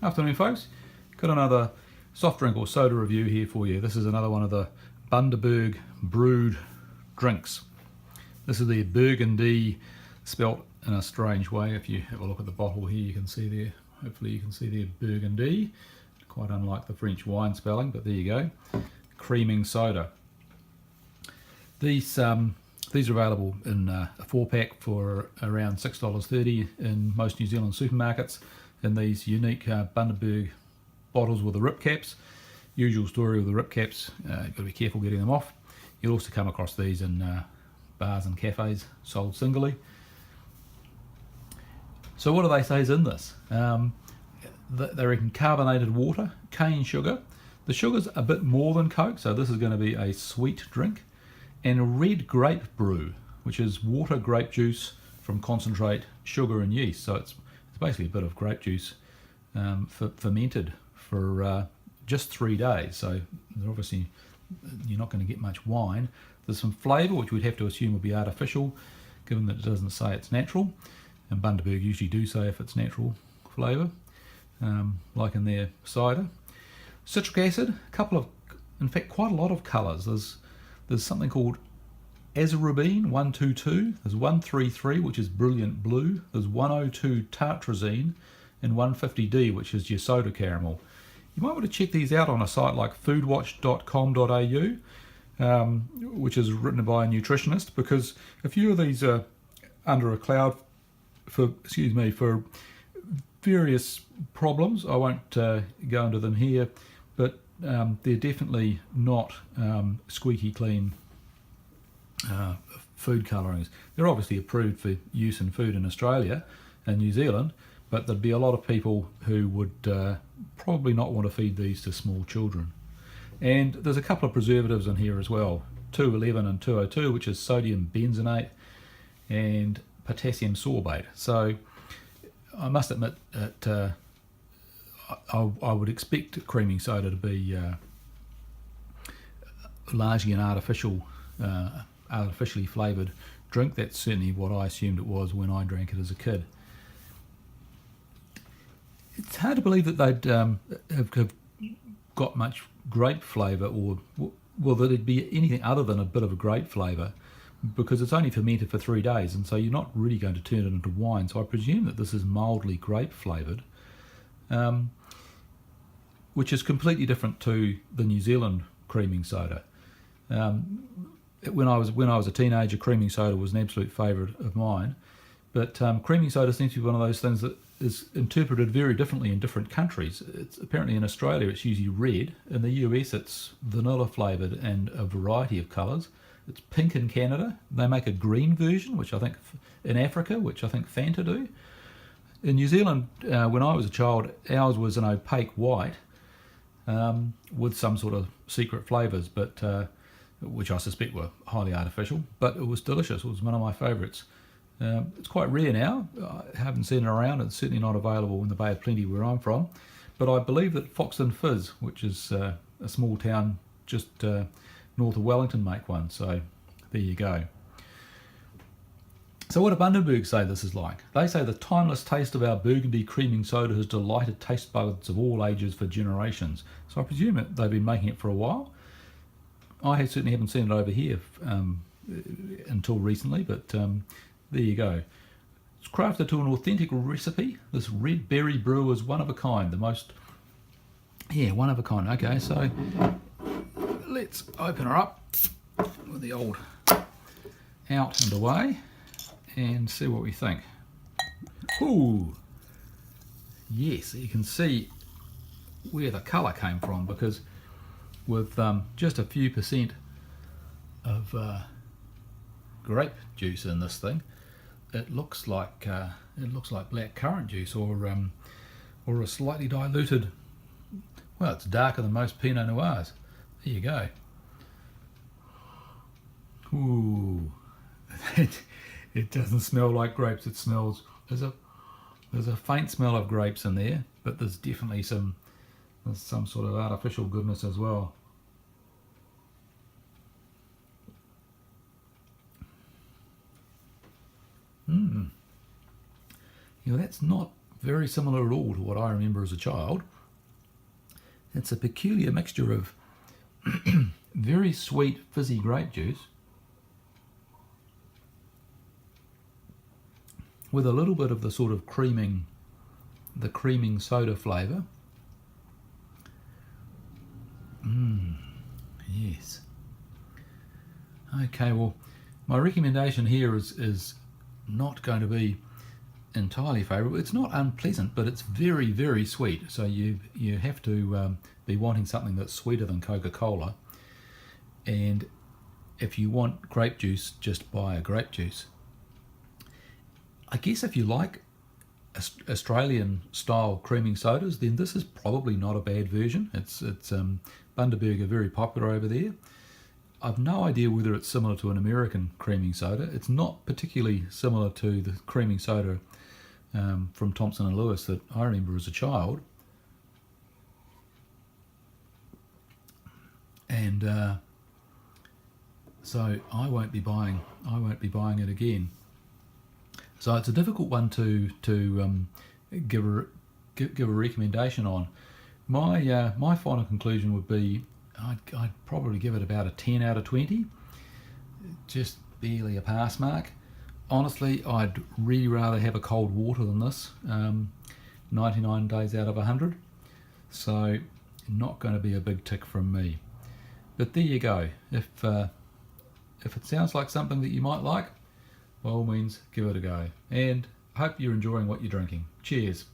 Afternoon folks, got another soft drink or soda review here for you. This is another one of the Bundaberg brewed drinks. This is the burgundy, spelt in a strange way. If you have a look at the bottle here, you can see there, hopefully you can see there, burgundy. Quite unlike the French wine spelling, but there you go. Creaming soda. These are available in a 4-pack for around $6.30 in most New Zealand supermarkets, in these unique Bundaberg bottles with the rip caps. Usual story with the rip caps, you've got to be careful getting them off. You'll also come across these in bars and cafes, sold singly. So what do they say is in this? They reckon carbonated water, cane sugar. The sugar's a bit more than Coke, so this is going to be a sweet drink. And red grape brew, which is water, grape juice from concentrate, sugar and yeast. So it's basically a bit of grape juice fermented for just 3 days. So obviously you're not going to get much wine. There's some flavour, which we'd have to assume will be artificial, given that it doesn't say it's natural. And Bundaberg usually do say if it's natural flavour, like in their cider. Citric acid, in fact quite a lot of colours. There's something called azorubine 122, there's 133 which is brilliant blue, there's 102 tartrazine and 150D which is your soda caramel. You might want to check these out on a site like foodwatch.com.au, which is written by a nutritionist, because a few of these are under a cloud for various problems. I won't go into them here, but they're definitely not squeaky clean food colourings. They're obviously approved for use in food in Australia and New Zealand, but there'd be a lot of people who would probably not want to feed these to small children. And there's a couple of preservatives in here as well, 211 and 202, which is sodium benzoate and potassium sorbate. So I must admit that I would expect creaming soda to be largely an artificially flavoured drink. That's certainly what I assumed it was when I drank it as a kid. It's hard to believe that they'd have got much grape flavour, or well, that it'd be anything other than a bit of a grape flavour, because it's only fermented for 3 days, and so you're not really going to turn it into wine. So I presume that this is mildly grape flavoured, which is completely different to the New Zealand creaming soda. When I was a teenager, creaming soda was an absolute favourite of mine, but creaming soda seems to be one of those things that is interpreted very differently in different countries. It's apparently in Australia it's usually red, in the US it's vanilla flavoured and a variety of colours. It's pink in Canada. They make a green version, which I think in Africa, which I think Fanta do. In New Zealand, when I was a child, ours was an opaque white with some sort of secret flavours, but which I suspect were highly artificial. But it was delicious. It was one of my favourites. It's quite rare now. I haven't seen it around. It's certainly not available in the Bay of Plenty where I'm from. But I believe that Foxton Fizz, which is a small town just north of Wellington, make one. So there you go. So what do Bundaberg say this is like? They say the timeless taste of our burgundy creaming soda has delighted taste buds of all ages for generations. So I presume that they've been making it for a while. I certainly haven't seen it over here until recently, but there you go. It's crafted to an authentic recipe. This red berry brew is one of a kind. One of a kind. Okay, so let's open her up with the old out and away and see what we think. Ooh, yes, you can see where the colour came from, because with just a few percent of grape juice in this thing, it looks like black currant juice, or a slightly diluted. Well, it's darker than most Pinot Noirs. There you go. Ooh, it doesn't smell like grapes. It smells. There's a faint smell of grapes in there, but there's definitely some sort of artificial goodness as well. You know, that's not very similar at all to what I remember as a child. It's a peculiar mixture of very sweet fizzy grape juice with a little bit of the sort of creaming soda flavour. Yes. Okay, well, my recommendation here is not going to be entirely favourable. It's not unpleasant, but it's very, very sweet. So you have to be wanting something that's sweeter than Coca-Cola. And if you want grape juice, just buy a grape juice. I guess if you like Australian style creaming sodas, then this is probably not a bad version. It's Bundaberg are very popular over there. I've no idea whether it's similar to an American creaming soda. It's not particularly similar to the creaming soda from Thompson-Lewis that I remember as a child. And so I won't be buying it again. So it's a difficult one to give a recommendation on. My final conclusion would be I'd probably give it about a 10 out of 20, just barely a pass mark. Honestly, I'd really rather have a cold water than this, 99 days out of 100. So not going to be a big tick from me. But there you go. If it sounds like something that you might like, by all means, give it a go. And hope you're enjoying what you're drinking. Cheers.